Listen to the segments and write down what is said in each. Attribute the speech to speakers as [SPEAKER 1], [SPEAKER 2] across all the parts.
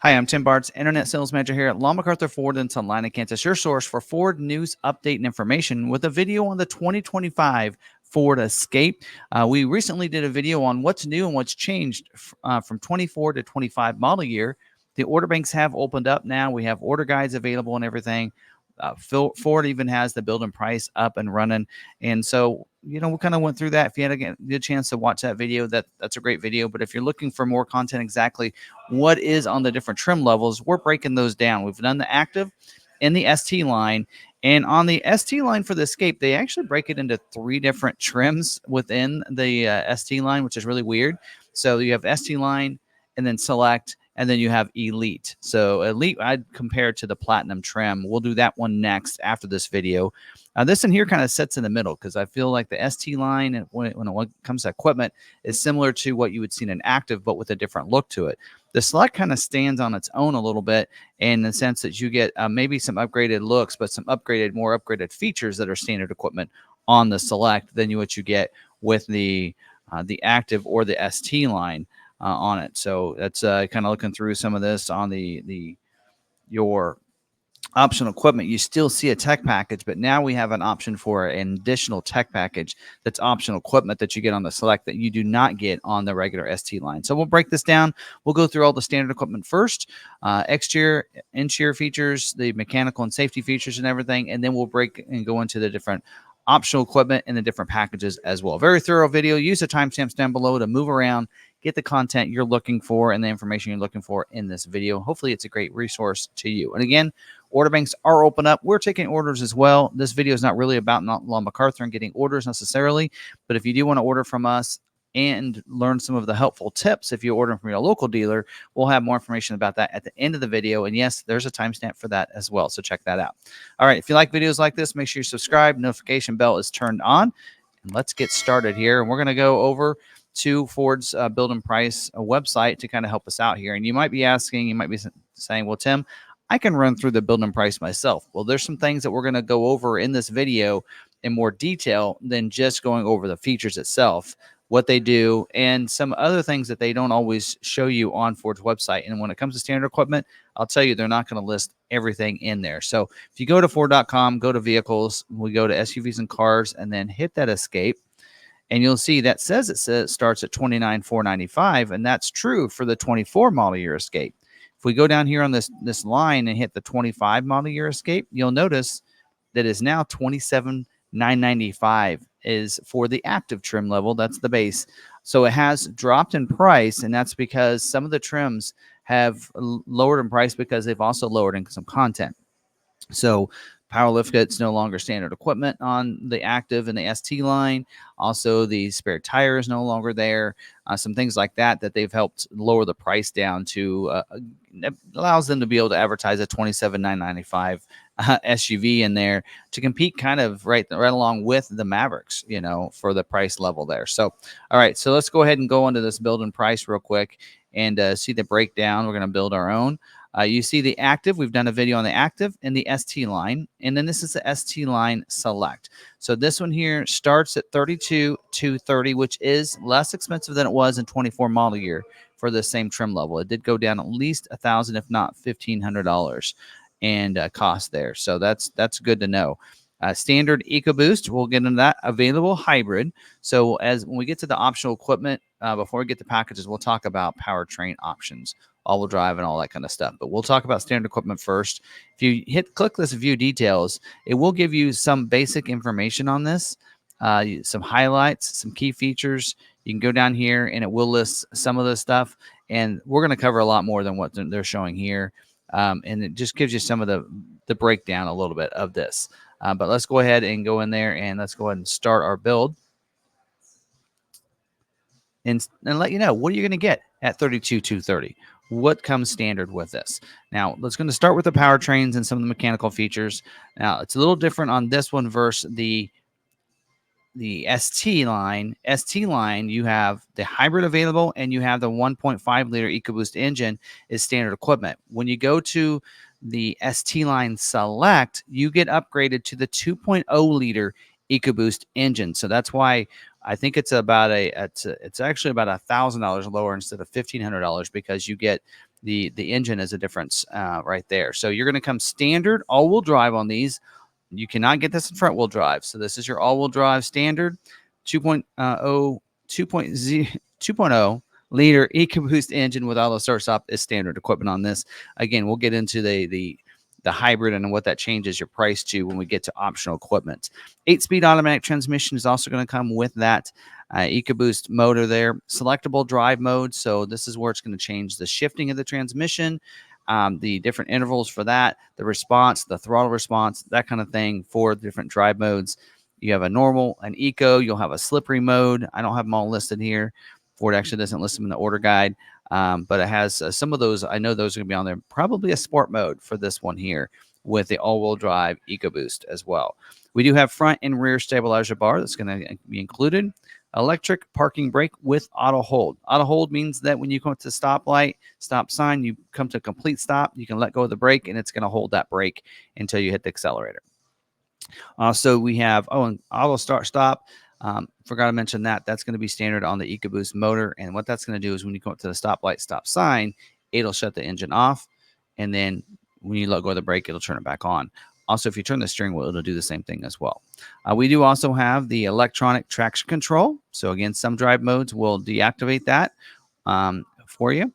[SPEAKER 1] Hi, I'm Tim Bartz, Internet Sales Manager here at McArthur Ford in Salina, Kansas, your source for Ford news, update, and information with a video on the 2025 Ford Escape. We recently did a video on what's new and what's changed from 24 to 25 model year. The order banks have opened up now. We have order guides available and everything. Ford even has the build and price up and running. And so, we kind of went through that. If you had a good chance to watch that video, that's a great video. But if you're looking for more content, exactly what is on the different trim levels, we're breaking those down. We've done the active and the ST line. And on the ST line for the Escape, they actually break it into 3 different trims within the ST line, which is really weird. So you have ST line and then Select, and then you have Elite. So Elite, I'd compare to the Platinum trim. We'll do that one next after this video. This in here kind of sits in the middle because I feel like the ST line, when it comes to equipment, is similar to what you would see in an active, but with a different look to it. The Select kind of stands on its own a little bit in the sense that you get maybe some upgraded looks, but some more upgraded features that are standard equipment on the Select than what you get with the active or the ST line on it. So that's kind of looking through some of this on your optional equipment. You still see a tech package, but now we have an option for an additional tech package that's optional equipment that you get on the Select that you do not get on the regular ST line. So we'll break this down. We'll go through all the standard equipment first, exterior, interior features, the mechanical and safety features and everything, and then we'll break and go into the different optional equipment and the different packages as well. Very thorough video. Use the timestamps down below to move around, get the content you're looking for and the information you're looking for in this video. Hopefully it's a great resource to you. And again, order banks are open up. We're taking orders as well. This video is not really about McArthur and getting orders necessarily, but if you do want to order from us and learn some of the helpful tips, if you order from your local dealer, we'll have more information about that at the end of the video. And yes, there's a timestamp for that as well. So check that out. All right. If you like videos like this, make sure you subscribe. Notification bell is turned on. And let's get started here. And we're going to go over to Ford's build and price website to kind of help us out here. And you might be asking, you might be saying, well, Tim, I can run through the build and price myself. Well, there's some things that we're going to go over in this video in more detail than just going over the features itself, what they do, and some other things that they don't always show you on Ford's website. And when it comes to standard equipment, I'll tell you, they're not going to list everything in there. So if you go to Ford.com, go to vehicles, we go to SUVs and cars, and then hit that Escape. And you'll see that says it starts at $29,495, and that's true for the 24 model year Escape. If we go down here on this line and hit the 25 model year Escape, you'll notice that is now $27,995 is for the active trim level. That's the base. So it has dropped in price, and that's because some of the trims have lowered in price because they've also lowered in some content. So power lift kit's no longer standard equipment on the active and the ST line. Also, the spare tire is no longer there. Some things like that they've helped lower the price down to allows them to be able to advertise a $27,995 SUV in there to compete kind of right along with the Mavericks, for the price level there. So, all right, so let's go ahead and go into this build and price real quick and see the breakdown. We're going to build our own. You see the active. We've done a video on the active and the ST line. And then this is the ST line Select. So this one here starts at $32,230, which is less expensive than it was in 24 model year for the same trim level. It did go down at least $1,000, if not $1,500 and cost there. So that's good to know. Standard EcoBoost, we'll get into that. Available hybrid. So when we get to the optional equipment, before we get to packages, we'll talk about powertrain options, all-wheel drive, and all that kind of stuff. But we'll talk about standard equipment first. If you click this view details, it will give you some basic information on this, some highlights, some key features. You can go down here, and it will list some of the stuff. And we're going to cover a lot more than what they're showing here. And it just gives you some of the breakdown a little bit of this. But let's go ahead and go in there, and let's go ahead and start our build. And let you know, what are you going to get at $32,230? What comes standard with this? Now, let's going to start with the powertrains and some of the mechanical features. Now, it's a little different on this one versus the ST line. ST line, you have the hybrid available, and you have the 1.5 liter EcoBoost engine is standard equipment. When you go to the ST line Select, you get upgraded to the 2.0 liter EcoBoost engine. So that's why I think it's about it's actually about $1,000 lower instead of $1,500, because you get the engine is a difference right there. So you're going to come standard all-wheel drive on these. You cannot get this in front-wheel drive. So this is your all-wheel drive standard 2.0 2.0 liter EcoBoost engine with auto start stop is standard equipment on this. Again, we'll get into the hybrid and what that changes your price to when we get to optional equipment. 8-speed automatic transmission is also going to come with that EcoBoost motor there. Selectable drive mode. So this is where it's going to change the shifting of the transmission, the different intervals for that, the response, the throttle response, that kind of thing for the different drive modes. You have a normal, an eco, you'll have a slippery mode. I don't have them all listed here. Ford actually doesn't list them in the order guide, but it has some of those. I know those are going to be on there. Probably a sport mode for this one here with the all-wheel drive EcoBoost as well. We do have front and rear stabilizer bar that's going to be included. Electric parking brake with auto hold. Auto hold means that when you come to the stoplight, stop sign, you come to a complete stop, you can let go of the brake, and it's going to hold that brake until you hit the accelerator. So we have, and auto start stop. Forgot to mention that. That's going to be standard on the EcoBoost motor. And what that's going to do is when you come up to the stoplight, stop sign, it'll shut the engine off. And then when you let go of the brake, it'll turn it back on. Also, if you turn the steering wheel, it'll do the same thing as well. We do also have the electronic traction control. So again, some drive modes will deactivate that for you.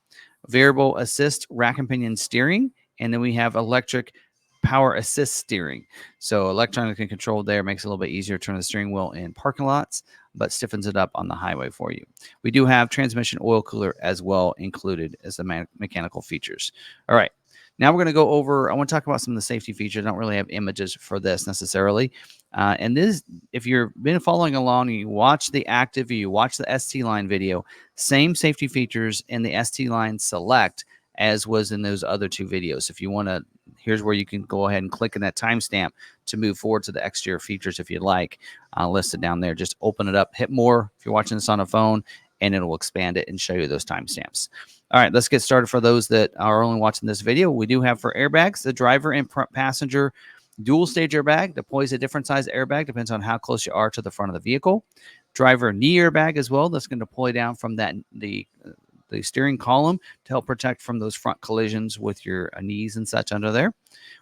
[SPEAKER 1] Variable assist rack and pinion steering. And then we have electric power assist steering. So electronically controlled there makes it a little bit easier to turn the steering wheel in parking lots, but stiffens it up on the highway for you. We do have transmission oil cooler as well included as the mechanical features. All right. Now we're going to go over, I want to talk about some of the safety features. I don't really have images for this necessarily. And this, if you've been following along, you watch the active, you watch the ST line video, same safety features in the ST line select as was in those other two videos. If you want to, here's where you can go ahead and click in that timestamp to move forward to the exterior features if you'd like, listed down there. Just open it up, hit more if you're watching this on a phone, and it will expand it and show you those timestamps. All right, let's get started. For those that are only watching this video, we do have for airbags, the driver and front passenger dual stage airbag deploys a different size airbag, depends on how close you are to the front of the vehicle. Driver knee airbag as well, that's going to deploy down from that the steering column to help protect from those front collisions with your knees and such under there.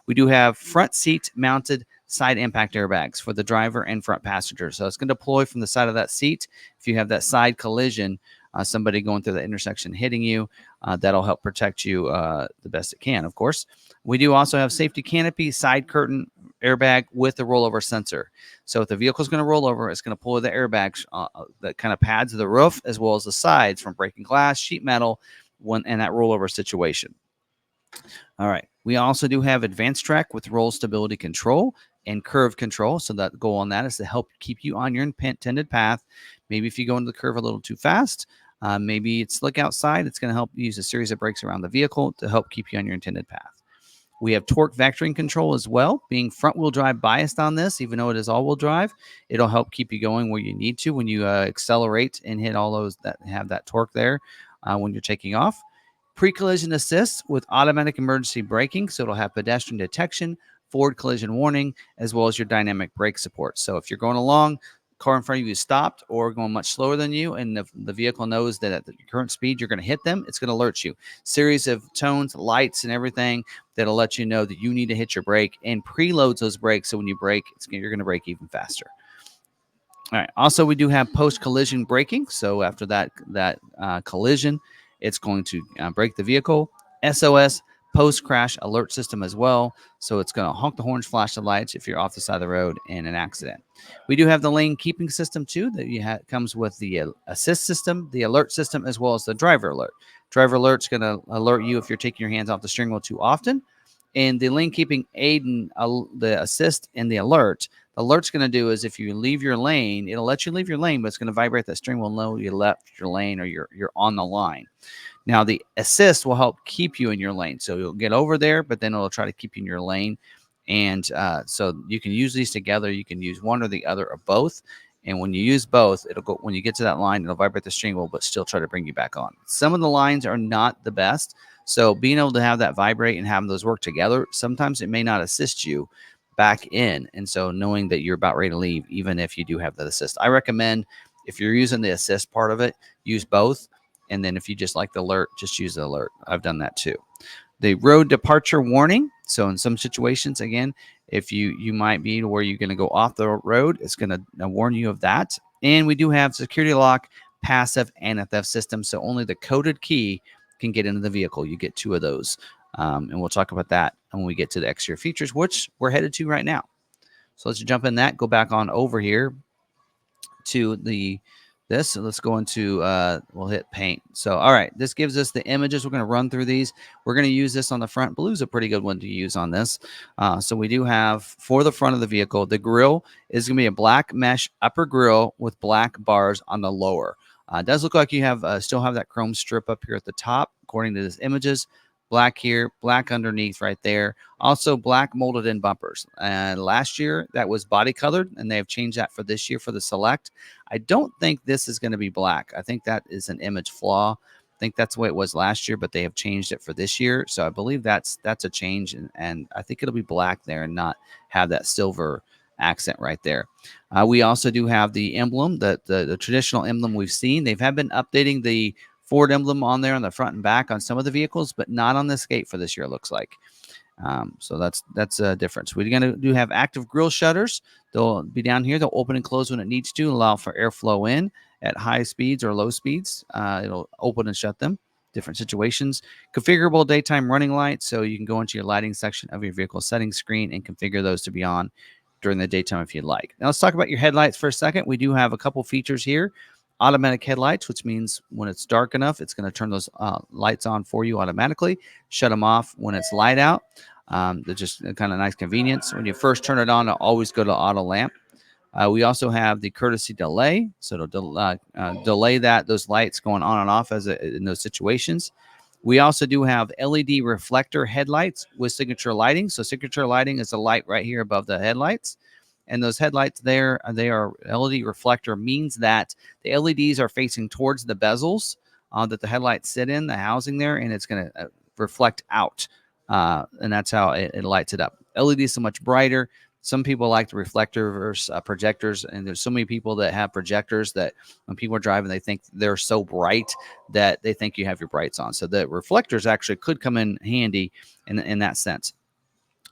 [SPEAKER 1] We do have front seat mounted side impact airbags for the driver and front passenger. So it's going to deploy from the side of that seat. If you have that side collision, somebody going through the intersection hitting you, that'll help protect you the best it can, of course. We do also have safety canopy side curtain airbag with the rollover sensor. So if the vehicle is going to roll over, it's going to pull the airbags that kind of pads the roof as well as the sides from breaking glass, sheet metal, and that rollover situation. All right. We also do have advanced track with roll stability control and curve control. So that goal on that is to help keep you on your intended path. Maybe if you go into the curve a little too fast, maybe it's slick outside, it's going to help use a series of brakes around the vehicle to help keep you on your intended path. We have torque vectoring control as well, being front-wheel drive biased on this, even though it is all-wheel drive. It'll help keep you going where you need to when you accelerate and hit all those that have that torque there when you're taking off. Pre-collision assist with automatic emergency braking, so it'll have pedestrian detection, forward collision warning, as well as your dynamic brake support. So if you're going along, car in front of you is stopped or going much slower than you, and the vehicle knows that at the current speed you're going to hit them, it's going to alert you. Series of tones, lights, and everything that'll let you know that you need to hit your brake and preloads those brakes, so when you brake, you're going to brake even faster. All right. Also, we do have post-collision braking. So after that collision, it's going to brake the vehicle. SOS post-crash alert system as well. So it's going to honk the horns, flash the lights if you're off the side of the road in an accident. We do have the lane keeping system too that comes with the assist system, the alert system, as well as the driver alert. Driver alert's going to alert you if you're taking your hands off the steering wheel too often. And the lane keeping aid and the assist and the alert. The alert's going to do is if you leave your lane, it'll let you leave your lane, but it's going to vibrate that steering wheel, know you left your lane or you're on the line. Now, the assist will help keep you in your lane. So you'll get over there, but then it'll try to keep you in your lane. And so you can use these together. You can use one or the other or both. And when you use both, it'll go when you get to that line, it'll vibrate the steering wheel, but still try to bring you back on. Some of the lines are not the best. So being able to have that vibrate and having those work together, sometimes it may not assist you back in. And so knowing that you're about ready to leave, even if you do have that assist, I recommend if you're using the assist part of it, use both. And then if you just like the alert, just use the alert. I've done that too. The road departure warning. So in some situations, again, if you might be to where you're going to go off the road, it's going to warn you of that. And we do have security lock, passive, and a theft system. So only the coded key can get into the vehicle. You get 2 of those. And we'll talk about that when we get to the exterior features, which we're headed to right now. So let's jump in that, go back on over here to this. So let's go into, we'll hit paint. So, all right, this gives us the images. We're going to run through these. We're going to use this on the front. Blue's a pretty good one to use on this. So we do have for the front of the vehicle, the grille is going to be a black mesh upper grille with black bars on the lower. It does look like you have still have that chrome strip up here at the top, according to these images. Black here, black underneath right there. Also black molded in bumpers. And last year that was body colored, and they have changed that for this year for the Select. I don't think this is going to be black. I think that is an image flaw. I think that's the way it was last year, but they have changed it for this year. So I believe that's a change, and I think it'll be black there and not have that silver accent right there. We also do have the emblem, the traditional emblem we've seen. They have been updating the Ford emblem on there on the front and back on some of the vehicles, but not on the Escape for this year, it looks like. So that's a difference. We're going to have active grille shutters. They'll be down here. They'll open and close when it needs to, allow for airflow in at high speeds or low speeds. It'll open and shut them. Different situations. Configurable daytime running lights, so you can go into your lighting section of your vehicle settings screen and configure those to be on during the daytime if you'd like. Now let's talk about your headlights for a second. We do have a couple features here. Automatic headlights, which means when it's dark enough, it's going to turn those lights on for you automatically, shut them off when it's light out. They're just kind of nice convenience. When you first turn it on, it'll always go to auto lamp. We also have the courtesy delay, so it'll delay those lights going on and off in those situations. We also do have LED reflector headlights with signature lighting. So signature lighting is a light right here above the headlights. And those headlights there, they are LED reflector, means that the LEDs are facing towards the bezels that the headlights sit in, the housing there, and it's going to reflect out. And that's how it lights it up. LEDs so much brighter. Some people like the reflector versus projectors, and there's so many people that have projectors that when people are driving, they think they're so bright that they think you have your brights on. So the reflectors actually could come in handy in that sense.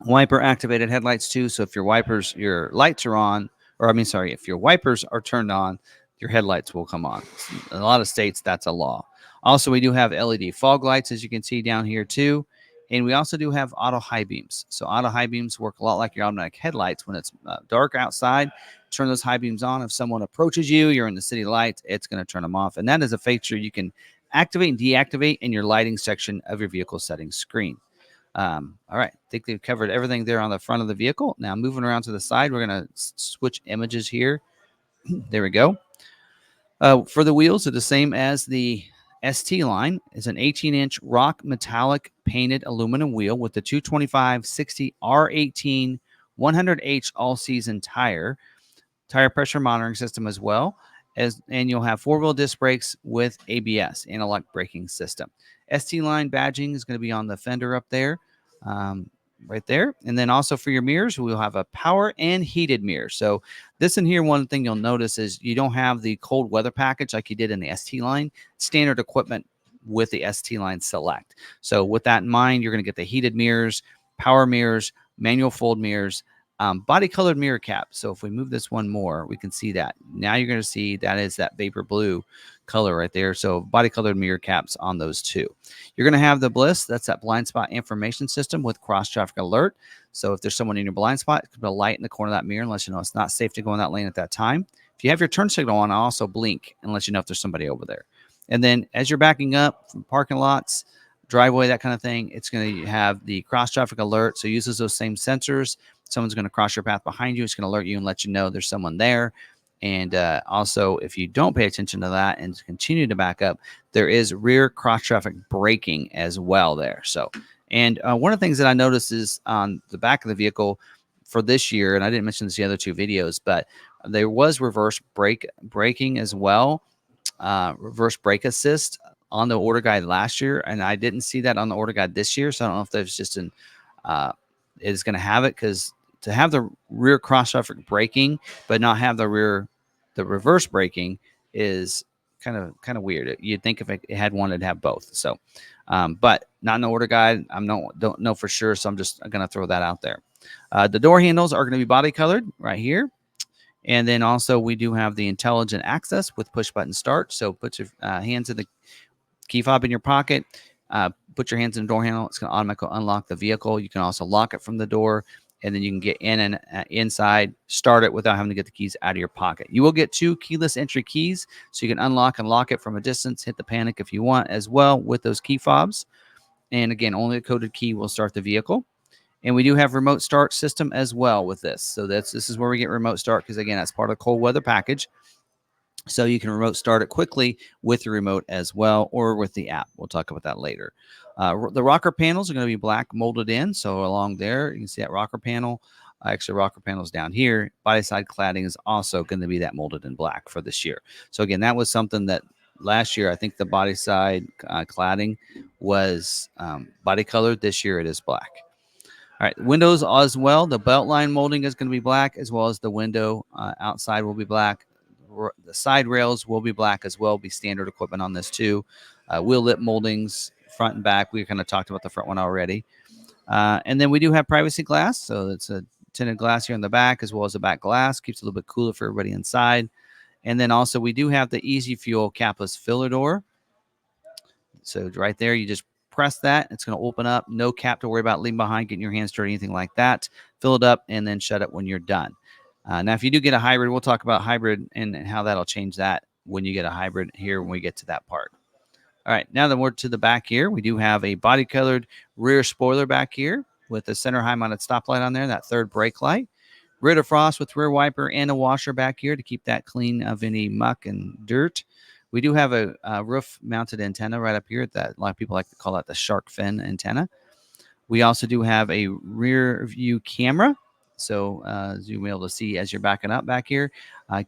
[SPEAKER 1] Wiper activated headlights too. So if your lights are on, if your wipers are turned on, your headlights will come on. In a lot of states, that's a law. Also, we do have LED fog lights, as you can see down here too. And we also do have auto high beams. So auto high beams work a lot like your automatic headlights. When it's dark outside, turn those high beams on. If someone approaches you, you're in the city lights, it's going to turn them off. And that is a feature you can activate and deactivate in your lighting section of your vehicle settings screen. All right, I think they've covered everything there on the front of the vehicle. Now moving around to the side, we're going to switch images here. There we go. For the wheels, they're the same as the ST line. It's an 18-inch rock metallic painted aluminum wheel with the 225/60 R18 100H all-season tire pressure monitoring system as well. And you'll have 4-wheel disc brakes with ABS, analog braking system. ST line badging is going to be on the fender up there, right there. And then also for your mirrors, we'll have a power and heated mirror. So this in here, one thing you'll notice is you don't have the cold weather package like you did in the ST line. Standard equipment with the ST line Select. So with that in mind, you're going to get the heated mirrors, power mirrors, manual fold mirrors, body colored mirror cap. So if we move this one more, we can see that. Now you're going to see that is that vapor blue color right there. So body colored mirror caps on those two. You're going to have the Bliss. That's that blind spot information system with cross traffic alert. So if there's someone in your blind spot, it could be a light in the corner of that mirror and let you know it's not safe to go in that lane at that time. If you have your turn signal on, I'll also blink and let you know if there's somebody over there. And then as you're backing up from parking lots, driveway, that kind of thing, it's going to have the cross traffic alert. So it uses those same sensors. Someone's going to cross your path behind you. It's going to alert you and let you know there's someone there. And also, if you don't pay attention to that and continue to back up, there is rear cross traffic braking as well there. So, and one of the things that I noticed is on the back of the vehicle for this year, and I didn't mention this in the other two videos, but there was reverse braking as well, reverse brake assist on the order guide last year, and I didn't see that on the order guide this year. So I don't know if there's just an is going to have it, because to have the rear cross traffic braking but not have the reverse braking is kind of weird. You'd think if it had one, it'd have both. So, but not in the order guide. Don't know for sure, so I'm just gonna throw that out there. The door handles are going to be body colored right here. And then also we do have the intelligent access with push button start. So put your hands in the key fob in your pocket, put your hands in the door handle. It's going to automatically unlock the vehicle. You can also lock it from the door, and then you can get in and inside, start it without having to get the keys out of your pocket. You will get 2 keyless entry keys, so you can unlock and lock it from a distance, hit the panic if you want as well with those key fobs. And again, only a coded key will start the vehicle. And we do have remote start system as well with this. So this is where we get remote start, because again, that's part of the cold weather package. So you can remote start it quickly with the remote as well, or with the app. We'll talk about that later. The rocker panels are going to be black molded in. So along there, you can see that rocker panel. Actually, rocker panels down here. Body side cladding is also going to be that molded in black for this year. So again, that was something that last year, I think the body side cladding was body colored. This year it is black. All right, windows as well. The belt line molding is going to be black, as well as the window outside will be black. The side rails will be black as well. Be standard equipment on this too. Wheel lip moldings, front and back. We kind of talked about the front one already. And then we do have privacy glass. So it's a tinted glass here in the back, as well as the back glass. Keeps it a little bit cooler for everybody inside. And then also we do have the Easy Fuel capless filler door. So right there, you just press that. It's going to open up. No cap to worry about leaving behind, getting your hands dirty, anything like that. Fill it up and then shut it when you're done. Now, if you do get a hybrid, we'll talk about hybrid and how that'll change that when you get a hybrid here when we get to that part. All right, now that we're to the back here, we do have a body-colored rear spoiler back here with a center high-mounted stoplight on there, that third brake light. Rear defrost with rear wiper and a washer back here to keep that clean of any muck and dirt. We do have a roof-mounted antenna right up here. That a lot of people like to call that the shark fin antenna. We also do have a rear view camera. So as you'll be able to see as you're backing up back here.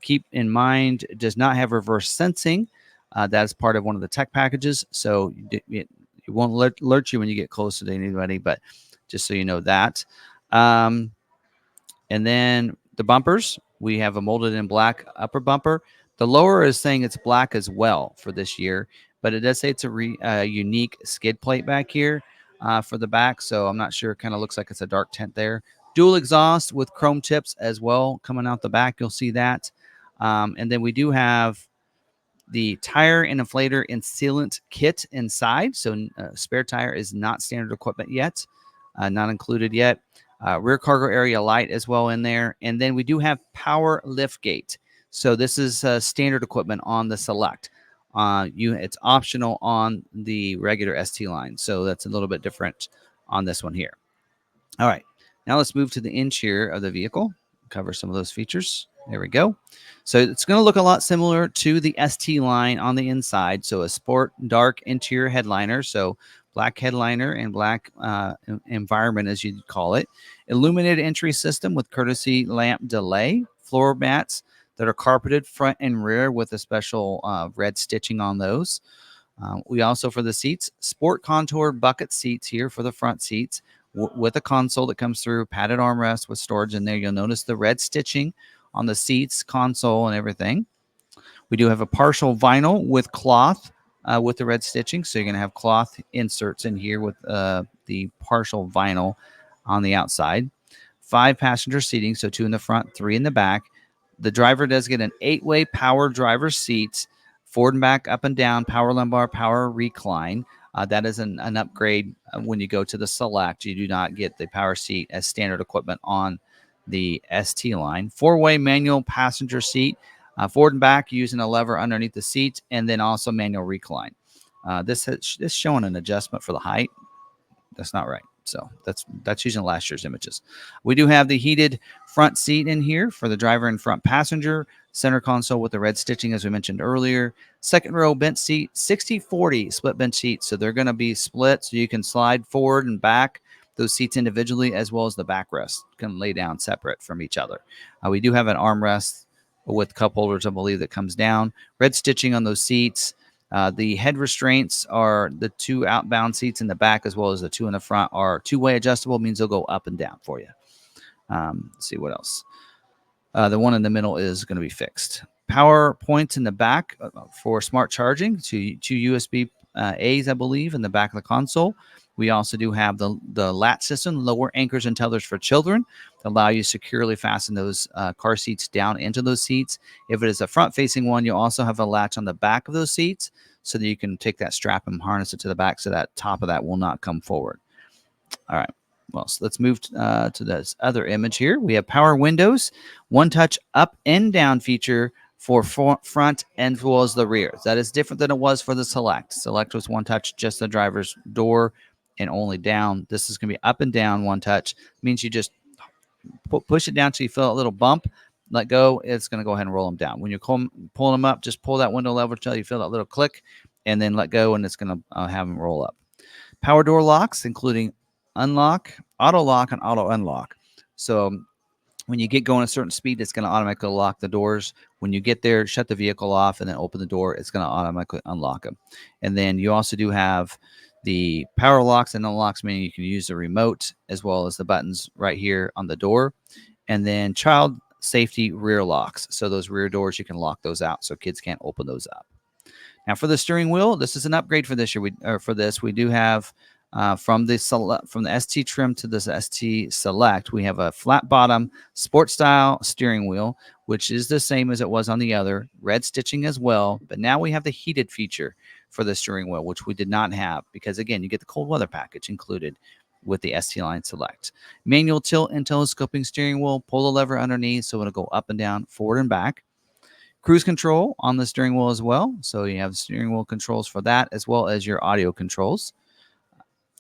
[SPEAKER 1] Keep in mind, it does not have reverse sensing. That is part of one of the tech packages. So it won't alert you when you get closer to anybody, but just so you know that. And then the bumpers, we have a molded in black upper bumper. The lower is saying it's black as well for this year, but it does say it's a unique skid plate back here for the back. So I'm not sure. It kind of looks like it's a dark tint there. Dual exhaust with chrome tips as well coming out the back. You'll see that. And then we do have the tire and inflator and sealant kit inside. So spare tire is not standard equipment yet, not included yet. Rear cargo area light as well in there. And then we do have power lift gate. So this is standard equipment on the Select. It's optional on the regular ST line. So that's a little bit different on this one here. All right. Now let's move to the interior of the vehicle. Cover some of those features. There we go. So it's going to look a lot similar to the ST line on the inside. So a sport dark interior headliner. So black headliner and black environment, as you'd call it. Illuminated entry system with courtesy lamp delay. Floor mats that are carpeted front and rear with a special red stitching on those. We also, for the seats, sport contour bucket seats here for the front seats with a console that comes through, padded armrest with storage in there. You'll notice the red stitching on the seats, console, and everything. We do have a partial vinyl with cloth with the red stitching. So you're going to have cloth inserts in here with the partial vinyl on the outside. 5 passenger seating, so 2 in the front, 3 in the back. The driver does get an 8-way power driver seat, forward and back, up and down, power lumbar, power recline. That is an upgrade when you go to the Select. You do not get the power seat as standard equipment on the ST line. 4-way manual passenger seat, forward and back using a lever underneath the seat, and then also manual recline. This is showing an adjustment for the height. That's not right. So that's using last year's images. We do have the heated front seat in here for the driver and front passenger. Center console with the red stitching, as we mentioned earlier. Second row bench seat, 60-40 split bench seats. So they're going to be split, so you can slide forward and back those seats individually, as well as the backrest can lay down separate from each other. We do have an armrest with cup holders, I believe, that comes down. Red stitching on those seats. The head restraints are the 2 outbound seats in the back, as well as the 2 in the front are 2-way adjustable, means they'll go up and down for you. Let's see what else. The one in the middle is going to be fixed. power points in the back for smart charging, two USB A's, I believe, in the back of the console. We also do have the latch system, lower anchors and tethers for children, to allow you to securely fasten those car seats down into those seats. If it is a front-facing one, you also have a latch on the back of those seats so that you can take that strap and harness it to the back so that top of that will not come forward. All right. Well, so let's move to this other image here. We have power windows, one touch up and down feature for front as well as the rear. That is different than it was for the Select. Select was one touch, just the driver's door and only down. This is going to be up and down one touch. It means you just push it down till you feel a little bump, let go. It's going to go ahead and roll them down. When you're pulling them up, just pull that window lever till you feel that little click and then let go, and it's going to have them roll up. Power door locks, including unlock, auto lock, and auto unlock. So when you get going a certain speed, it's going to automatically lock the doors. When you get there, shut the vehicle off and then open the door, it's going to automatically unlock them. And then you also do have the power locks and unlocks, meaning you can use the remote as well as the buttons right here on the door. And then child safety rear locks. So those rear doors, you can lock those out so kids can't open those up. Now for the steering wheel, this is an upgrade for this year. We do have from the ST trim to this ST Select, we have a flat bottom sport style steering wheel, which is the same as it was on the other, red stitching as well. But now we have the heated feature for the steering wheel, which we did not have because, again, you get the cold weather package included with the ST line Select. Manual tilt and telescoping steering wheel, pull the lever underneath so it'll go up and down, forward and back. Cruise control on the steering wheel as well. So you have steering wheel controls for that as well as your audio controls.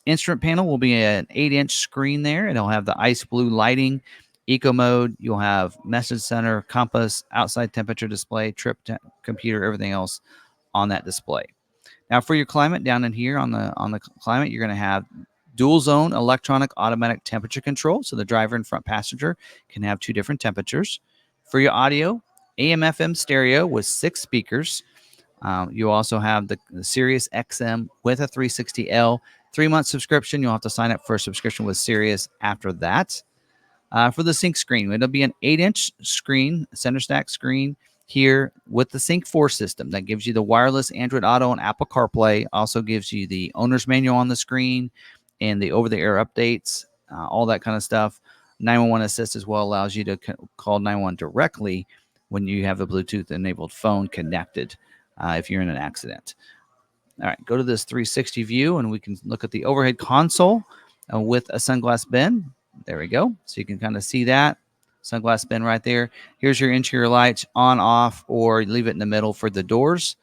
[SPEAKER 1] Instrument panel will be an 8-inch screen there. It'll have the ice blue lighting, eco mode. You'll have message center, compass, outside temperature display, trip computer, everything else on that display. Now for your climate down in here on the climate, you're going to have dual zone electronic automatic temperature control. So the driver and front passenger can have two different temperatures. For your audio, AM FM stereo with 6 speakers. You also have the Sirius XM with a 360L 3-month subscription. You'll have to sign up for a subscription with Sirius after that. For the sync screen, it'll be an 8-inch screen, center stack screen here with the Sync 4 system that gives you the wireless Android Auto and Apple CarPlay. Also gives you the owner's manual on the screen and the over-the-air updates, all that kind of stuff. 911 Assist as well allows you to call 911 directly when you have a Bluetooth-enabled phone connected if you're in an accident. All right, go to this 360 view, and we can look at the overhead console with a sunglass bin. There we go. So you can kind of see that sunglass bin right there. Here's your interior lights on, off, or leave it in the middle for the doors.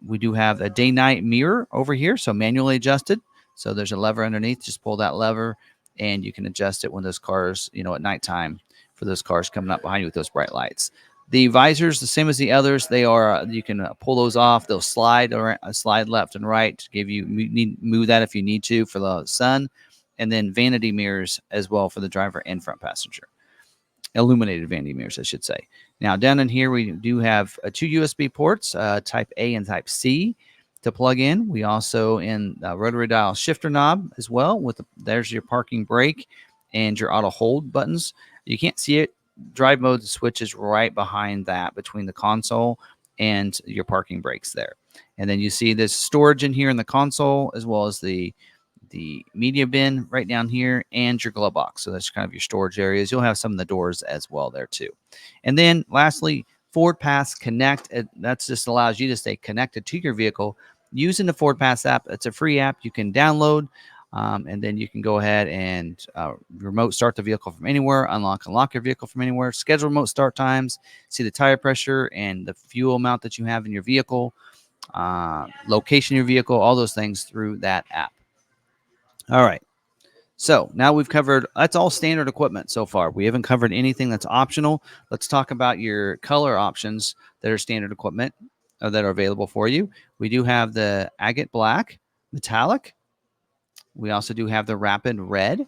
[SPEAKER 1] We do have a day-night mirror over here, so manually adjusted. So there's a lever underneath. Just pull that lever, and you can adjust it when those cars, at nighttime for those cars coming up behind you with those bright lights. The visors, the same as the others, they are you can pull those off. They'll slide or slide left and right to give you move that if you need to for the sun, and then vanity mirrors as well for the driver and front passenger. Illuminated vanity mirrors, I should say. Now down in here we do have 2 USB ports, Type A and Type C, to plug in. We also in rotary dial shifter knob as well. There's your parking brake and your auto hold buttons. You can't see it. Drive mode switch is right behind that between the console and your parking brakes there. And then you see this storage in here in the console as well as the media bin right down here and your glove box. So that's kind of your storage areas. You'll have some of the doors as well there too. And then lastly, Ford Pass Connect. That just allows you to stay connected to your vehicle using the Ford Pass app. It's a free app you can download. And then you can go ahead and remote start the vehicle from anywhere, unlock and lock your vehicle from anywhere, schedule remote start times, see the tire pressure and the fuel amount that you have in your vehicle, location of your vehicle, all those things through that app. All right. So now we've covered, that's all standard equipment so far. We haven't covered anything that's optional. Let's talk about your color options that are standard equipment that are available for you. We do have the agate black, metallic. We also do have the rapid red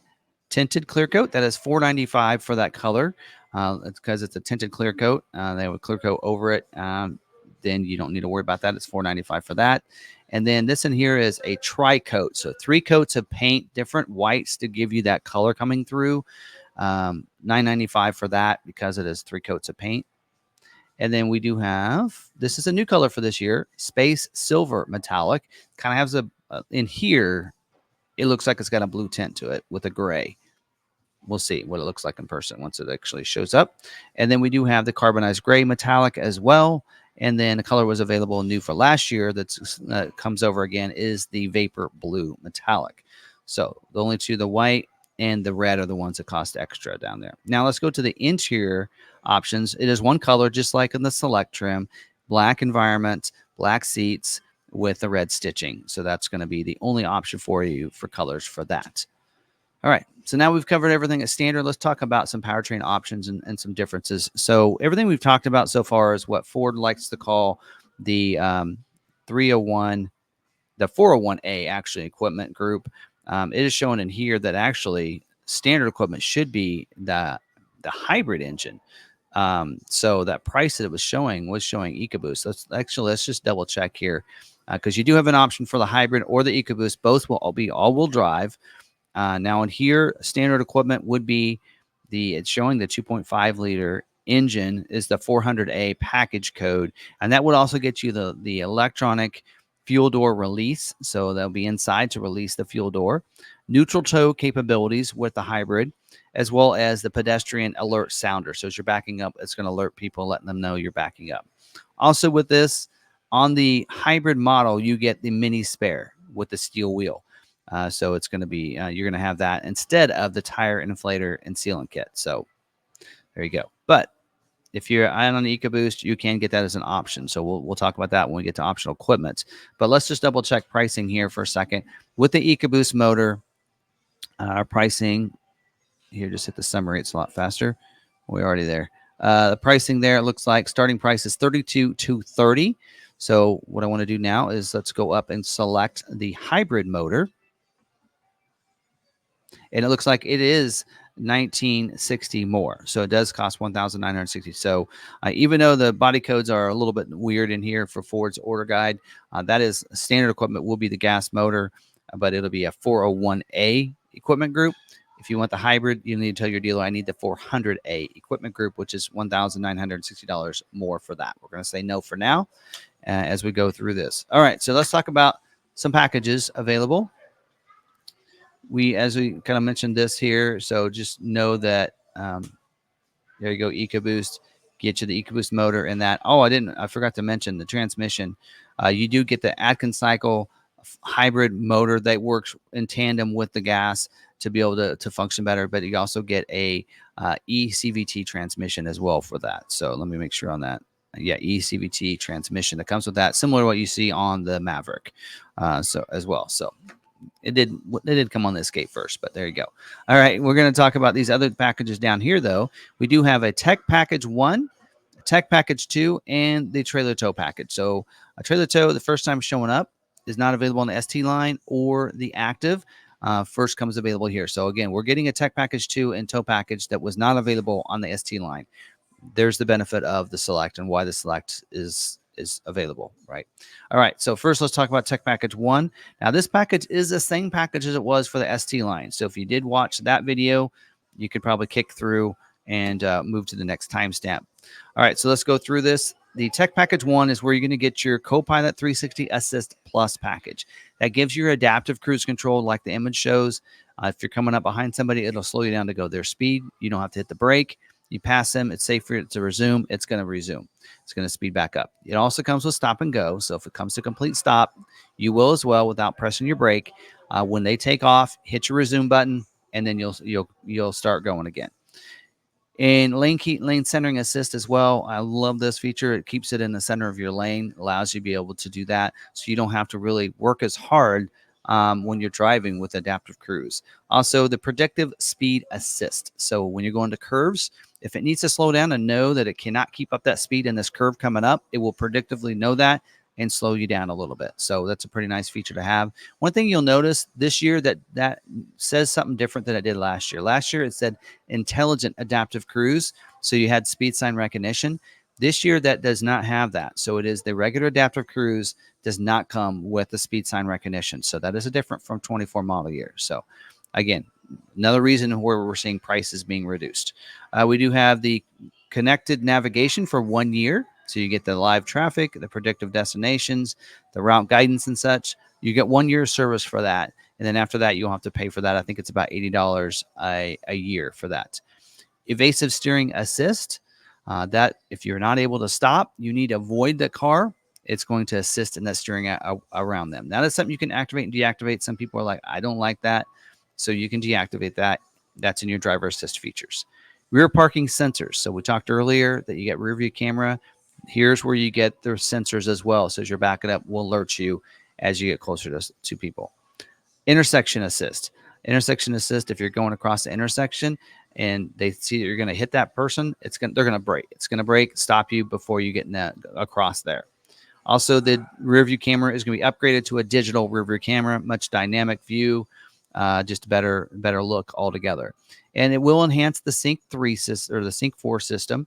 [SPEAKER 1] tinted clear coat. That is $495 for that color. It's because it's a tinted clear coat. They have a clear coat over it. Then you don't need to worry about that. It's $495 for that. And then this in here is a tri-coat. So 3 coats of paint, different whites to give you that color coming through. $995 for that because it is 3 coats of paint. And then we do have, this is a new color for this year, Space Silver Metallic. Kind of has in here, it looks like it's got a blue tint to it with a gray. We'll see what it looks like in person once it actually shows up. And then we do have the carbonized gray metallic as well. And then the color was available new for last year that comes over again is the vapor blue metallic. So the only two, the white and the red, are the ones that cost extra down there. Now let's go to the interior options. It is one color, just like in the select trim, black environment, black seats with the red stitching. So that's going to be the only option for you for colors for that. All right, so now we've covered everything at standard. Let's talk about some powertrain options and some differences. So everything we've talked about so far is what Ford likes to call the 301, the 401A actually equipment group. It is shown in here that actually standard equipment should be the hybrid engine. So that price that it was showing EcoBoost. Let's just double check here because you do have an option for the hybrid or the EcoBoost. Both will all be all-wheel drive. Now in here, standard equipment would be it's showing the 2.5 liter engine is the 400A package code. And that would also get you the electronic fuel door release. So that'll be inside to release the fuel door, neutral tow capabilities with the hybrid, as well as the pedestrian alert sounder. So as you're backing up, it's going to alert people, letting them know you're backing up. Also with this, on the hybrid model, you get the mini spare with the steel wheel. So it's going to be, you're going to have that instead of the tire inflator and sealant kit. So there you go. But if you're on the EcoBoost, you can get that as an option. So we'll talk about that when we get to optional equipment. But let's just double check pricing here for a second. With the EcoBoost motor, our pricing here, just hit the summary. It's a lot faster. We're already there. The pricing there, it looks like starting price is $32,230. So what I want to do now is let's go up and select the hybrid motor. And it looks like it is $1,960 more. So it does cost $1,960. So even though the body codes are a little bit weird in here for Ford's order guide, that is standard equipment will be the gas motor, but it'll be a 401A equipment group. If you want the hybrid, you need to tell your dealer, I need the 400A equipment group, which is $1,960 more for that. We're going to say no for now as we go through this. All right, so let's talk about some packages available. As we kind of mentioned this here, so just know that there you go, EcoBoost, get you the EcoBoost motor and that. Oh, I forgot to mention the transmission. You do get the Atkin cycle hybrid motor that works in tandem with the gas to be able to function better, but you also get a eCVT transmission as well for that. So let me make sure on that. Yeah, eCVT transmission that comes with that, similar to what you see on the Maverick, so as well. So it did come on the Escape first, but there you go. All right, we're going to talk about these other packages down here, though. We do have a Tech Package 1, Tech Package 2, and the Trailer Tow package. So a Trailer Tow, the first time showing up, is not available on the ST line or the Active. First comes available here. So again, we're getting a Tech Package 2 and Tow package that was not available on the ST line. There's the benefit of the Select and why the Select is available, right? All right, so first let's talk about Tech Package 1. Now this package is the same package as it was for the ST line. So if you did watch that video, you could probably kick through and move to the next timestamp. All right, so let's go through this. The Tech Package 1 is where you're going to get your Copilot 360 Assist Plus package. That gives you adaptive cruise control like the image shows. If you're coming up behind somebody, it'll slow you down to go their speed. You don't have to hit the brake. You pass them, it's safe for it to resume. It's going to resume. It's going to speed back up. It also comes with stop and go. So if it comes to complete stop, you will as well without pressing your brake. When they take off, hit your resume button, and then you'll start going again. And lane centering assist as well. I love this feature. It keeps it in the center of your lane, allows you to be able to do that, so you don't have to really work as hard when you're driving with adaptive cruise. Also, the predictive speed assist. So when you're going to curves, if it needs to slow down and know that it cannot keep up that speed in this curve coming up, it will predictively know that and slow you down a little bit. So that's a pretty nice feature to have. One thing you'll notice this year that says something different than it did last year. Last year it said intelligent adaptive cruise. So you had speed sign recognition. This year that does not have that. So it is the regular adaptive cruise does not come with the speed sign recognition. So that is a different from 24 model year. So again, another reason where we're seeing prices being reduced. We do have the connected navigation for 1 year. So you get the live traffic, the predictive destinations, the route guidance and such. You get 1 year service for that. And then after that, you'll have to pay for that. I think it's about $80 a year for that. Evasive steering assist. That if you're not able to stop, you need to avoid the car. It's going to assist in that steering around them. That is something you can activate and deactivate. Some people are like, I don't like that. So you can deactivate that. That's in your driver assist features. Rear parking sensors. So we talked earlier that you get rear view camera. Here's where you get the sensors as well. So as you're backing up, will alert you as you get closer to people. Intersection assist. Intersection assist, if you're going across the intersection and they see that you're going to hit that person, they're going to brake. It's going to brake, stop you before you get across there. Also, the rear view camera is going to be upgraded to a digital rear view camera, much dynamic view, just a better look altogether. And it will enhance the Sync 3 system or the Sync 4 system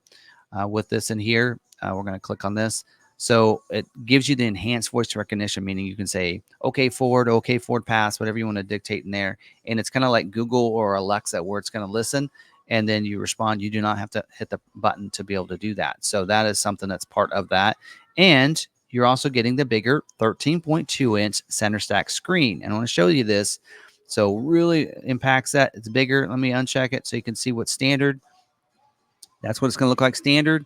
[SPEAKER 1] with this in here. We're going to click on this. So it gives you the enhanced voice recognition, meaning you can say, okay, forward pass, whatever you want to dictate in there. And it's kind of like Google or Alexa where it's going to listen and then you respond. You do not have to hit the button to be able to do that. So that is something that's part of that. And you're also getting the bigger 13.2-inch center stack screen. And I want to show you this. So really impacts that. It's bigger. Let me uncheck it so you can see what's standard. That's what it's going to look like standard.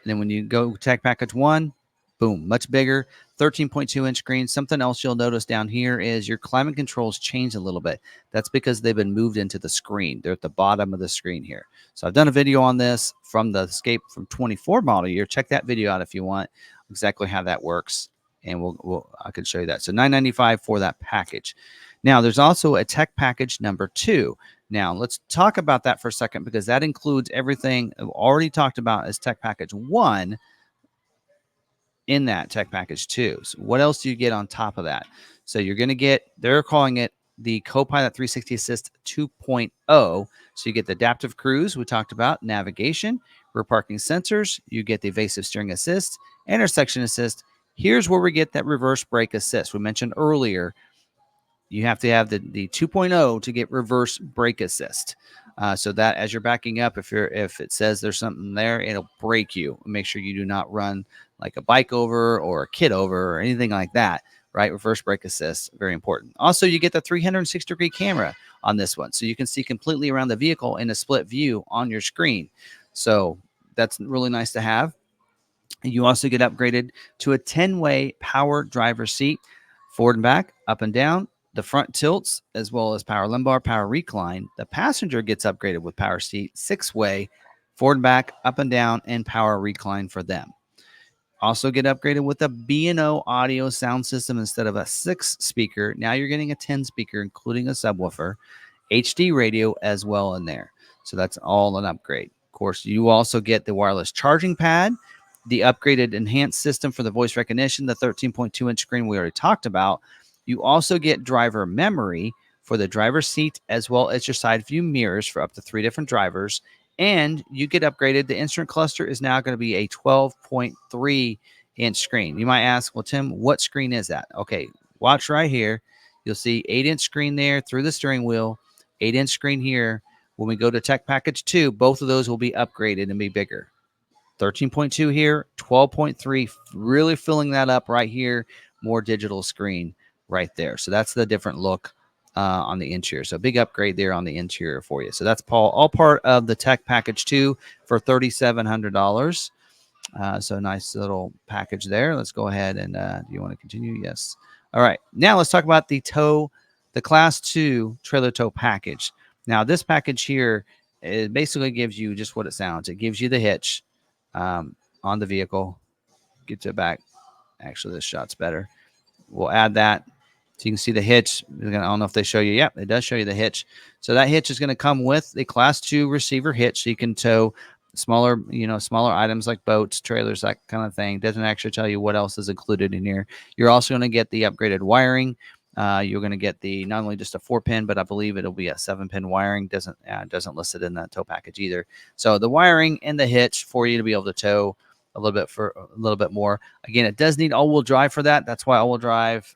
[SPEAKER 1] And then when you go tech package 1, boom, much bigger, 13.2-inch screen. Something else you'll notice down here is your climate controls change a little bit. That's because they've been moved into the screen. They're at the bottom of the screen here. So I've done a video on this from the Escape from 24 model year. Check that video out if you want exactly how that works. And I can show you that. So $995 for that package. Now, there's also a tech package number 2. Now, let's talk about that for a second because that includes everything I've already talked about as tech package 1 in that tech package 2. So what else do you get on top of that? So you're going to get, they're calling it the Copilot 360 Assist 2.0. So you get the adaptive cruise we talked about, navigation, rear parking sensors. You get the evasive steering assist, intersection assist. Here's where we get that reverse brake assist. We mentioned earlier, you have to have the 2.0 to get reverse brake assist. So that as you're backing up, if it says there's something there, it'll brake you. Make sure you do not run like a bike over or a kid over or anything like that, right? Reverse brake assist, very important. Also, you get the 360-degree camera on this one. So you can see completely around the vehicle in a split view on your screen. So that's really nice to have. You also get upgraded to a 10-way power driver seat, forward and back, up and down. The front tilts, as well as power lumbar, power recline. The passenger gets upgraded with power seat, 6-way, forward and back, up and down, and power recline for them. Also get upgraded with a B&O audio sound system instead of a 6-speaker. Now you're getting a 10-speaker, including a subwoofer, HD radio as well in there. So that's all an upgrade. Of course, you also get the wireless charging pad, the upgraded enhanced system for the voice recognition, the 13.2-inch screen we already talked about. You also get driver memory for the driver's seat as well as your side view mirrors for up to 3 different drivers. And you get upgraded. The instrument cluster is now going to be a 12.3-inch screen. You might ask, well, Tim, what screen is that? Okay, watch right here. You'll see 8-inch screen there through the steering wheel, 8-inch screen here. When we go to Tech Package 2, both of those will be upgraded and be bigger. 13.2 here, 12.3, really filling that up right here. More digital screen right there. So that's the different look on the interior. So big upgrade there on the interior for you. So that's all part of the Tech Package 2 for $3,700. So nice little package there. Let's go ahead and do you want to continue? Yes. All right. Now let's talk about the Class 2 trailer tow package. Now this package here, it basically gives you just what it sounds. It gives you the hitch on the vehicle. Get to back. Actually, this shot's better. We'll add that. So you can see the hitch. I don't know if they show you. Yep, it does show you the hitch. So that hitch is going to come with the Class 2 receiver hitch. So you can tow smaller items like boats, trailers, that kind of thing. Doesn't actually tell you what else is included in here. You're also going to get the upgraded wiring. You're going to get not only just a 4-pin, but I believe it'll be a 7-pin wiring. Doesn't list it in the tow package either. So the wiring and the hitch for you to be able to tow a little bit more. Again, it does need all-wheel drive for that. That's why all-wheel drive.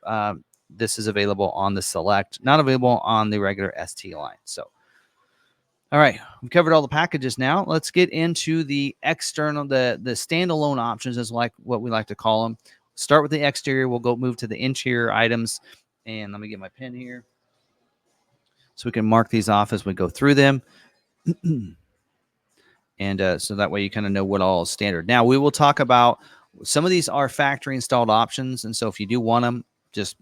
[SPEAKER 1] This is available on the Select, not available on the regular ST line. So, All right, we covered all the packages. Now let's get into the external, the standalone options, is like what we like to call them. Start with the exterior. We'll go move to the interior items, and let me get my pen here so we can mark these off as we go through them. And so that way you kind of know what all is standard. Now we will talk about some of these are factory installed options, and so if you do want them, just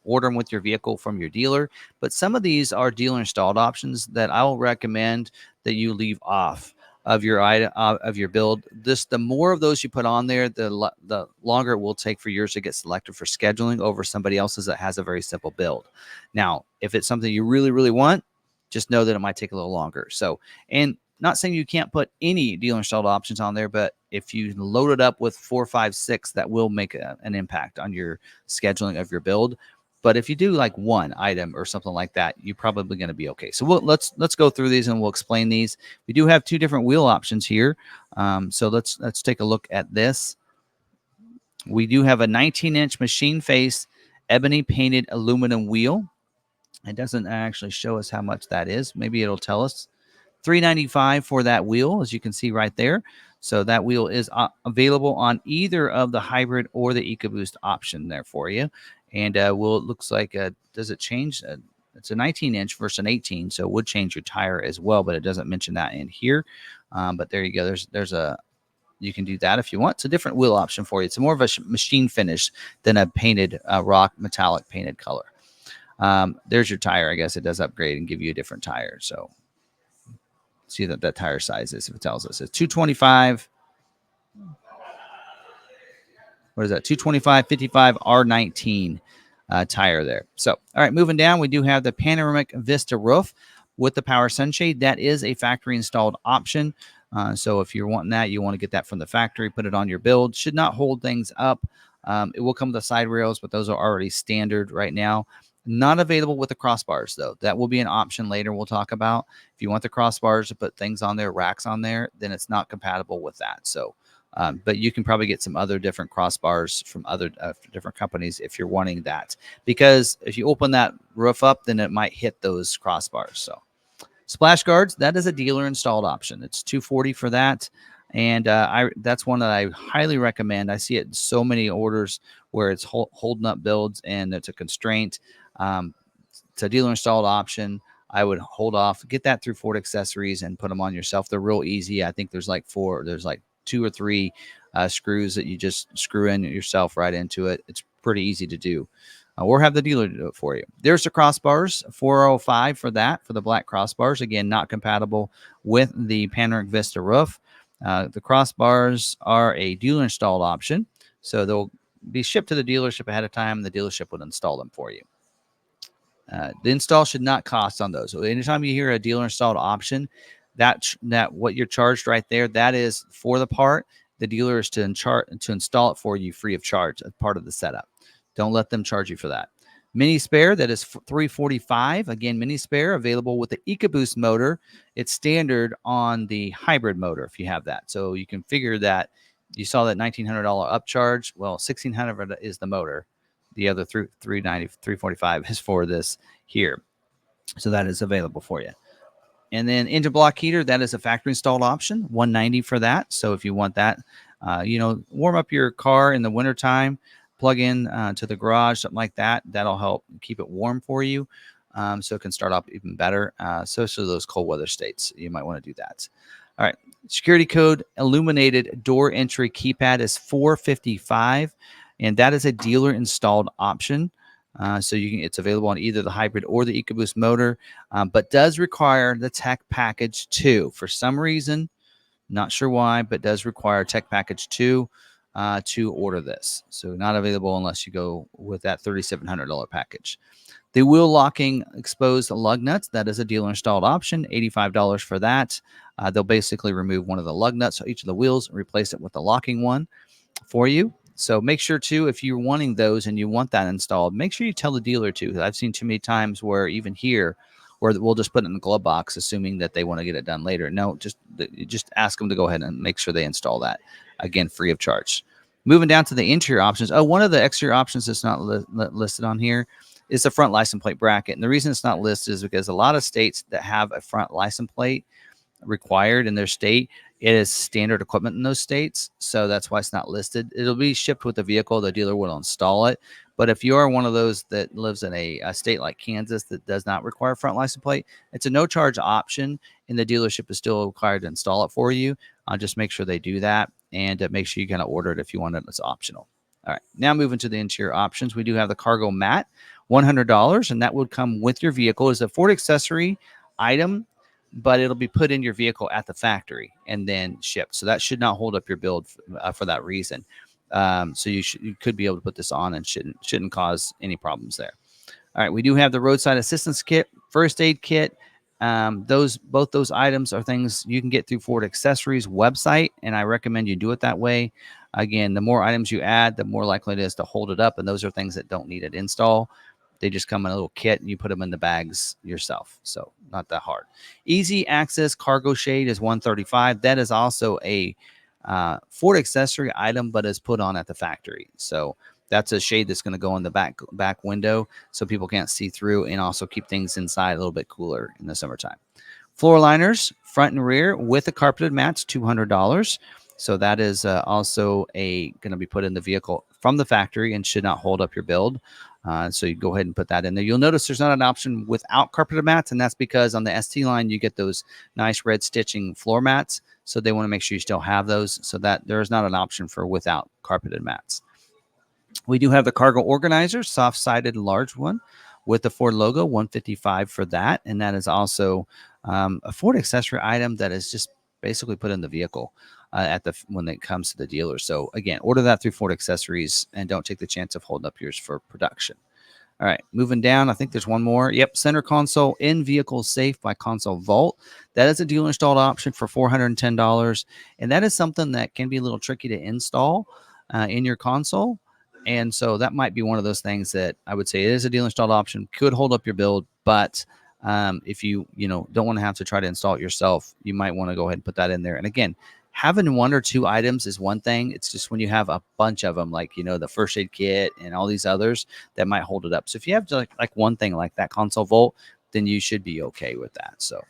[SPEAKER 1] order them with your vehicle from your dealer. But some of these are dealer installed options that I'll recommend that you leave off of your item of your build. The more of those you put on there, the longer it will take for yours to get selected for scheduling over somebody else's that has a very simple build. Now, if it's something you really, really want, just know that it might take a little longer. So, and not saying you can't put any dealer installed options on there, but if you load it up with 4, 5, 6, that will make an impact on your scheduling of your build. But if you do like one item or something like that, you're probably going to be okay. So let's go through these and we'll explain these. We do have 2 different wheel options here. So let's take a look at this. We do have a 19-inch machine face ebony painted aluminum wheel. It doesn't actually show us how much that is. Maybe it'll tell us. $395 for that wheel, as you can see right there. So that wheel is available on either of the hybrid or the EcoBoost option there for you. And it looks like, does it change? It's a 19-inch versus an 18, so it would change your tire as well, but it doesn't mention that in here. But there you go. You can do that if you want. It's a different wheel option for you. It's more of a machine finish than a painted rock metallic painted color. There's your tire. I guess it does upgrade and give you a different tire. So see that tire size is, if it tells us it's 225. What is that? 225 55 R19 tire there. So, all right, moving down, we do have the panoramic Vista roof with the power sunshade. That is a factory installed option. So if you're wanting that, you want to get that from the factory, put it on your build. Should not hold things up. It will come with the side rails, but those are already standard right now. Not available with the crossbars, though. That will be an option later we'll talk about. If you want the crossbars to put things on there, racks on there, then it's not compatible with that. So, but you can probably get some other different crossbars from other different companies if you're wanting that. Because if you open that roof up, then it might hit those crossbars. So, splash guards, that is a dealer installed option. It's $240 for that. And that's one that I highly recommend. I see it in so many orders where it's holding up builds and it's a constraint. It's a dealer installed option. I would hold off, get that through Ford Accessories and put them on yourself. They're real easy. I think there's like 2 or 3 screws that you just screw in yourself right into it. It's pretty easy to do. Or have the dealer do it for you. There's the crossbars, $405 for that, for the black crossbars. Again, not compatible with the panoramic Vista roof. The crossbars are a dealer installed option, so they'll be shipped to the dealership ahead of time. The dealership would install them for you. The install should not cost on those. So anytime you hear a dealer installed option, that what you're charged right there, that is for the part. The dealer is to install it for you free of charge as part of the setup. Don't let them charge you for that. Mini spare, that is $345. Again, mini spare available with the EcoBoost motor. It's standard on the hybrid motor if you have that. So you can figure that you saw that $1,900 upcharge. Well, $1,600 is the motor. The other $345 is for this here. So that is available for you. And then engine block heater, that is a factory installed option, $190 for that. So if you want that, warm up your car in the wintertime, plug in to the garage, something like that. That'll help keep it warm for you. So it can start off even better, especially those cold weather states. You might want to do that. All right. Security code illuminated door entry keypad is $455. And that is a dealer installed option. So it's available on either the hybrid or the EcoBoost motor, but does require the Tech Package 2. For some reason, not sure why, but does require Tech Package 2 to order this. So not available unless you go with that $3,700 package. The wheel locking exposed lug nuts, that is a dealer installed option, $85 for that. They'll basically remove one of the lug nuts on each of the wheels and replace it with the locking one for you. So make sure, too, if you're wanting those and you want that installed, make sure you tell the dealer, too. I've seen too many times where even here, where we'll just put it in the glove box, assuming that they want to get it done later. No, just ask them to go ahead and make sure they install that, again, free of charge. Moving down to the interior options. Oh, one of the exterior options that's not listed on here is the front license plate bracket. And the reason it's not listed is because a lot of states that have a front license plate required in their state, it is standard equipment in those states, so that's why it's not listed. It'll be shipped with the vehicle. The dealer will install it. But if you are one of those that lives in a state like Kansas that does not require front license plate, it's a no charge option, and the dealership is still required to install it for you. Just make sure they do that, and make sure you kind of order it if you want it. It's optional. All right, now moving to the interior options, we do have the cargo mat, $100, and that would come with your vehicle as a Ford accessory item, but it'll be put in your vehicle at the factory and then shipped. So that should not hold up your build for that reason. So you could be able to put this on and shouldn't cause any problems there. All right, we do have the roadside assistance kit, first aid kit. Both those items are things you can get through Ford Accessories website, and I recommend you do it that way. Again, the more items you add, the more likely it is to hold it up, and those are things that don't need an install. They just come in a little kit, and you put them in the bags yourself, so not that hard. Easy access cargo shade is $135. That is also a Ford accessory item, but is put on at the factory. So that's a shade that's going to go in the back window, so people can't see through, and also keep things inside a little bit cooler in the summertime. Floor liners, front and rear, with the carpeted mats, $200. So that is also going to be put in the vehicle from the factory and should not hold up your build. So you go ahead and put that in there. You'll notice there's not an option without carpeted mats, and that's because on the ST line, you get those nice red stitching floor mats. So they want to make sure you still have those, so that there is not an option for without carpeted mats. We do have the cargo organizer, soft-sided large one with the Ford logo, $155 for that. And that is also a Ford accessory item that is just basically put in the vehicle when it comes to the dealer. So again, order that through Ford Accessories and don't take the chance of holding up yours for production. All right, moving down, I think there's one more. Yep, center console in vehicle safe by Console Vault. That is a dealer installed option for $410, and that is something that can be a little tricky to install in your console. And so that might be one of those things that I would say it is a dealer installed option, could hold up your build, but if you don't want to have to try to install it yourself, you might want to go ahead and put that in there. And again, having one or two items is one thing. It's just when you have a bunch of them, like, the first aid kit and all these others, that might hold it up. So if you have like one thing like that Console Vault, then you should be okay with that. So,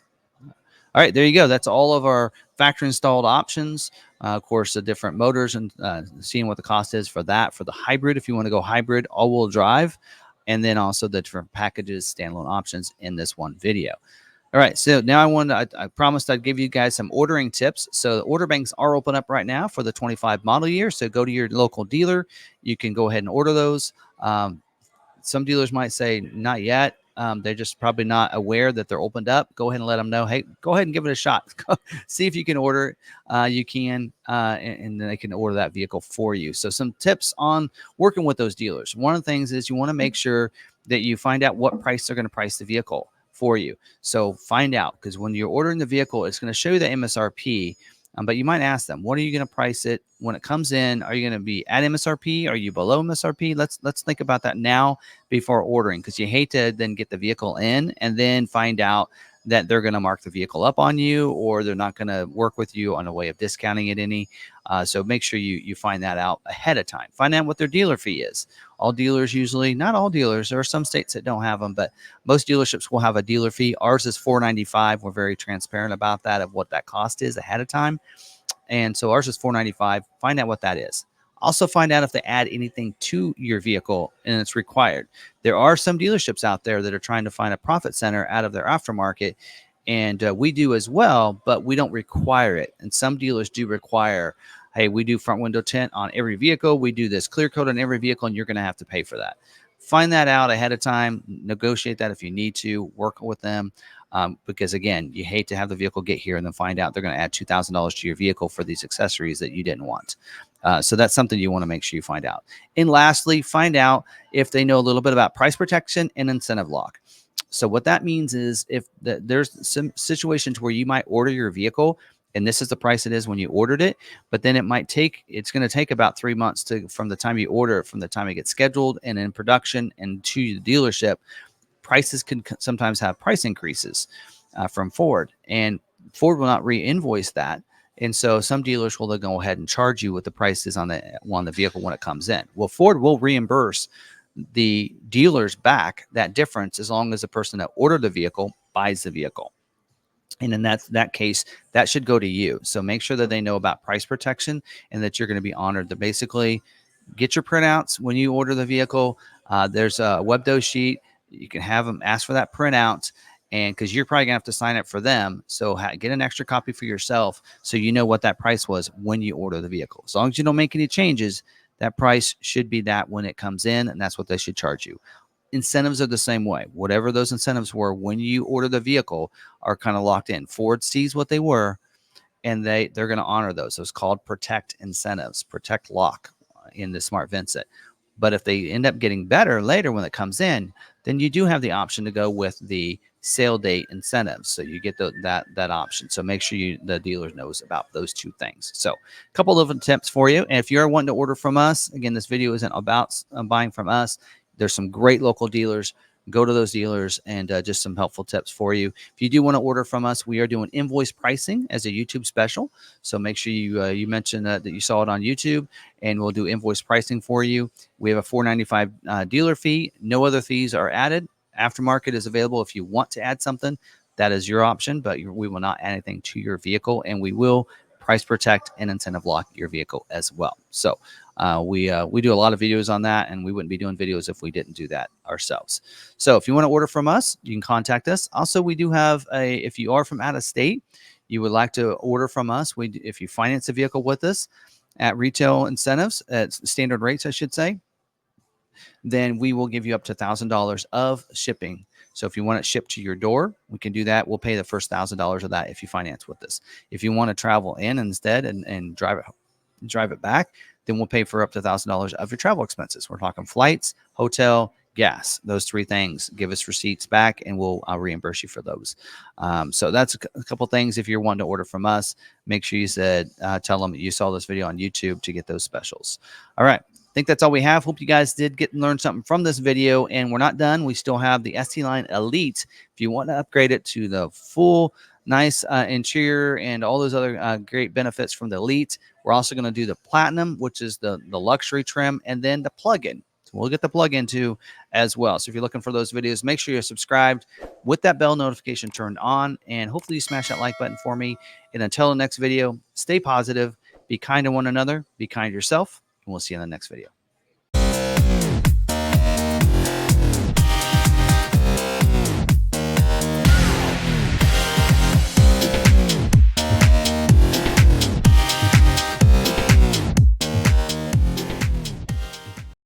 [SPEAKER 1] all right, there you go. That's all of our factory installed options. Of course, the different motors and seeing what the cost is for that. For the hybrid, if you want to go hybrid, all-wheel drive, and then also the different packages, standalone options in this one video. All right, so now I promised I'd give you guys some ordering tips. So the order banks are open up right now for the 25 model year. So go to your local dealer. You can go ahead and order those. Some dealers might say not yet. They're just probably not aware that they're opened up. Go ahead and let them know, hey, go ahead and give it a shot. See if you can order it. You can, and then they can order that vehicle for you. So some tips on working with those dealers. One of the things is you want to make sure that you find out what price they're going to price the vehicle for you. So find out, because when you're ordering the vehicle, it's going to show you the MSRP. But you might ask them, what are you going to price it when it comes in? Are you going to be at MSRP? Are you below MSRP? Let's think about that now before ordering, because you hate to then get the vehicle in and then find out that they're going to mark the vehicle up on you, or they're not going to work with you on a way of discounting it any. So make sure you find that out ahead of time. Find out what their dealer fee is. All dealers usually, not all dealers, there are some states that don't have them, but most dealerships will have a dealer fee. Ours is $495. We're very transparent about that, of what that cost is ahead of time. And so ours is $495. Find out what that is. Also find out if they add anything to your vehicle and it's required. There are some dealerships out there that are trying to find a profit center out of their aftermarket, and we do as well, but we don't require it. And some dealers do require, hey, we do front window tint on every vehicle. We do this clear coat on every vehicle, and you're going to have to pay for that. Find that out ahead of time. Negotiate that if you need to. Work with them. Because again, you hate to have the vehicle get here and then find out they're going to add $2,000 to your vehicle for these accessories that you didn't want. So that's something you want to make sure you find out. And lastly, find out if they know a little bit about price protection and incentive lock. So what that means is if there's some situations where you might order your vehicle and this is the price it is when you ordered it, but then it's going to take about 3 months from the time you order, from the time it gets scheduled and in production and to the dealership. Prices can sometimes have price increases from Ford, and Ford will not re-invoice that. And so some dealers will go ahead and charge you what the price is on the vehicle when it comes in. Well, Ford will reimburse the dealers back that difference as long as the person that ordered the vehicle buys the vehicle. And in that case, that should go to you. So make sure that they know about price protection and that you're going to be honored. To basically get your printouts when you order the vehicle. There's a web dough sheet. You can have them ask for that printout, and because you're probably gonna have to sign it for them, so get an extra copy for yourself so you know what that price was when you order the vehicle. As long as you don't make any changes, that price should be that when it comes in, and that's what they should charge you. Incentives are the same way. Whatever those incentives were when you order the vehicle are kind of locked in. Ford sees what they were, and they're going to honor those. So it's called protect incentives, protect lock in the smart VINSET. But if they end up getting better later when it comes in, then you do have the option to go with the sale date incentives. So you get that option. So make sure the dealer knows about those two things. So a couple of tips for you. And if you're wanting to order from us, again, this video isn't about buying from us. There's some great local dealers. Go to those dealers, and just some helpful tips for you. If you do want to order from us, we are doing invoice pricing as a YouTube special. So make sure you mention that you saw it on YouTube, and we'll do invoice pricing for you. We have a $4.95 dealer fee. No other fees are added. Aftermarket is available if you want to add something. That is your option, but we will not add anything to your vehicle, and we will price protect and incentive lock your vehicle as well. So we do a lot of videos on that, and we wouldn't be doing videos if we didn't do that ourselves. So if you want to order from us, you can contact us. Also, we do have if you are from out of state, you would like to order from us, if you finance a vehicle with us at retail incentives, at standard rates, I should say, then we will give you up to $1,000 of shipping. So if you want it shipped to your door, we can do that. We'll pay the first $1,000 of that if you finance with us. If you want to travel in instead and drive it back, then we'll pay for up to $1,000 of your travel expenses. We're talking flights, hotel, gas, those three things. Give us receipts back, and we'll reimburse you for those. So that's a couple things. If you're wanting to order from us, make sure you tell them you saw this video on YouTube to get those specials. All right. I think that's all we have. Hope you guys did learn something from this video, and we're not done. We still have the ST Line Elite. If you want to upgrade it to the full nice interior and all those other great benefits from the Elite, we're also going to do the Platinum, which is the luxury trim, and then the plug-in. So we'll get the plug-in too as well. So if you're looking for those videos, make sure you're subscribed with that bell notification turned on, and hopefully you smash that like button for me. And until the next video, stay positive, be kind to one another, be kind to yourself, and we'll see you in the next video.